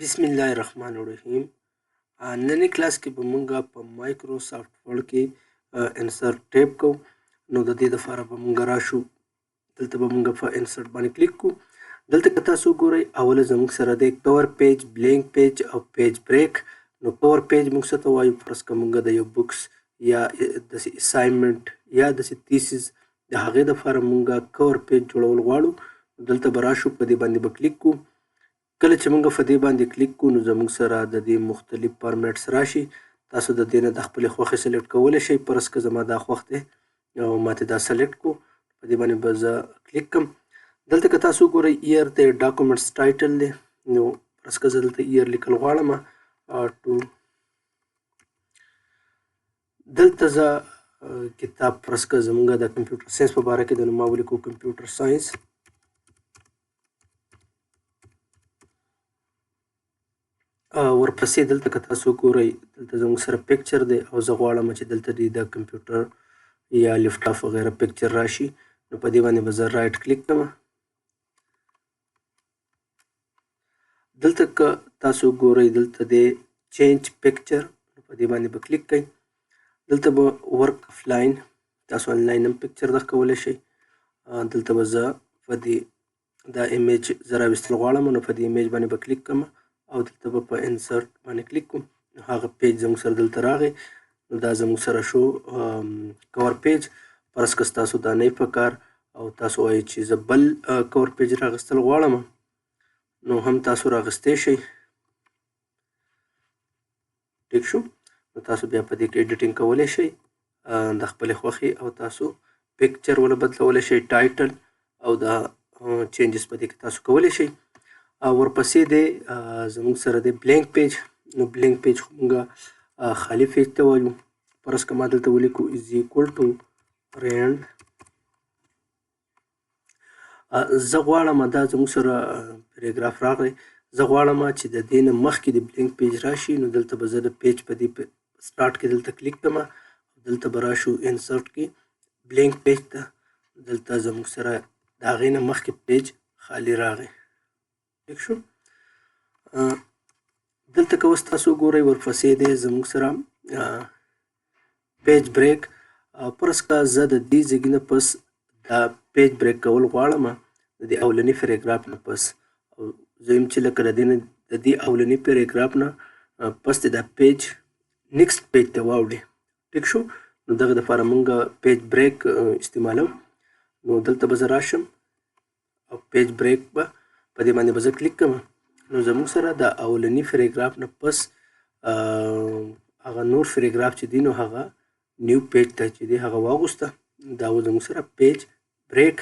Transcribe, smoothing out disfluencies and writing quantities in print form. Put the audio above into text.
بسم الله الرحمن الرحیم. نننی کلاس کې به مونږ په مایکروسافټ ورډ کې انسرټ ټیب کوو. نو د دې دپاره به مونږ راشو، دلته به مونږ په انسرټ باندې کلیک کوو. دلته که تاسو وګورئ اوله زموږ سره دی کور پیج، بلینک پیج او پیج بریک. نو کور پیج مونږ څه ته وایو؟ فرض که مونږ د یو بکس یا داسې اساینمنټ یا داسې تیسیس د هغې دپاره مونږ کور پیج جوړول غواړو. دلته به راشو، په دې باندې به کلیک کوو. کله چې موږ په دې باندې کلیک کوو نو زموږ سره د دې مختلف فارمیټس راشي. تاسو د دې نه د خپلې خوښې سلیکټ کولی شئ. فرض که زما دا خوښ دی او ماته دا سلیکټ کړو، په دې باندې به زه کلیک کړم. دلته که تاسو وګورئ ایئر دی، ډاکومنټس ټایټل دی. نو فرض که زه دلته ایئر لیکل غواړم ټو دلته زه کتاب فرض که زموږ د کمپیوټر ساینس په باره کې د نو ما ولیکو کمپیوټر ساینس. ورپسې دلته که تاسو وګورئ دلته زموږ سره پکچر دی او زه غواړم چې دلته د کمپیوټر یا لیپټاپ وغیره پکچر راشي. نو په دې باندې به زه رایټ کلیک کړم. دلته که تاسو وګورئ دلته دی چینج پکچر، په دې باندې به کلیک کړئ. دلته به ورک افلاین، تاسو آنلاین هم پکچر دغه کولی شئ. دلته به زه په دې دا ایمیج زه راویستل غواړم، نو په دې ایمیج باندې به کلیک کړم او دلته به په انسرټ باندې کلیک کوم. هغه پیج زموږ سره دلته راغی. نو دا زموږ سره شو کور پیج. فرض که ستاسو دا نه په کار او تاسو وایئ چې زه بل کور پیج راغستل غواړم، نو هم تاسو راغستی شئ. ټیک شو. نو تاسو بیا په دې کې ایډیټینګ کولی شئ د خپلې خوښې، او تاسو پکچر ولا بدلولی شئ، ټایټل او دا چینجز په دې کې تاسو کولی شئ. ورپسې دی زموږ سره دی بلینک پیج. نو بلینک پیج خو مونږ خالي پیج ته وایو. فرض که ما دلته ولیکو از ایکول ټو رینډ. زه غواړم دا زموږ سره پیراګراف راغلی، زه غواړم چې د دې نه مخکې د بلینک پیج راشي. نو دلته به زه د پیج په دې سټارټ کې دلته کلیک کړم. دلته به راشو انسرټ کې بلینک پیج ته. دلته زموږ سره د هغې نه مخکې پیج خالي راغی. ټیک شو. دلته که اوس تاسو وګورئ ورپسې دی زموږ سره پیج بریک. فرض که زه د دې ځایږي نه پس دا پیج بریک کول غواړم د دې اولني پیراګراف نه پس، او زه یم چې لکه د دې اولني پیراګراف نه پس د دا پیج نیکسټ پیج ته واوړي. ټیک شو. نو دغه دپاره مونږ پیج بریک استعمالو. نو دلته به زه راشم او پیج بریک به په دې باندې به زه کلیک کړم. نو زموږ سره د اولني پیراګراف نه پس هغه نور پیراګراف چې دی نو هغه نیو پیج ته چې دی هغه واغوسته. دا و زموږ سره پیج بریک.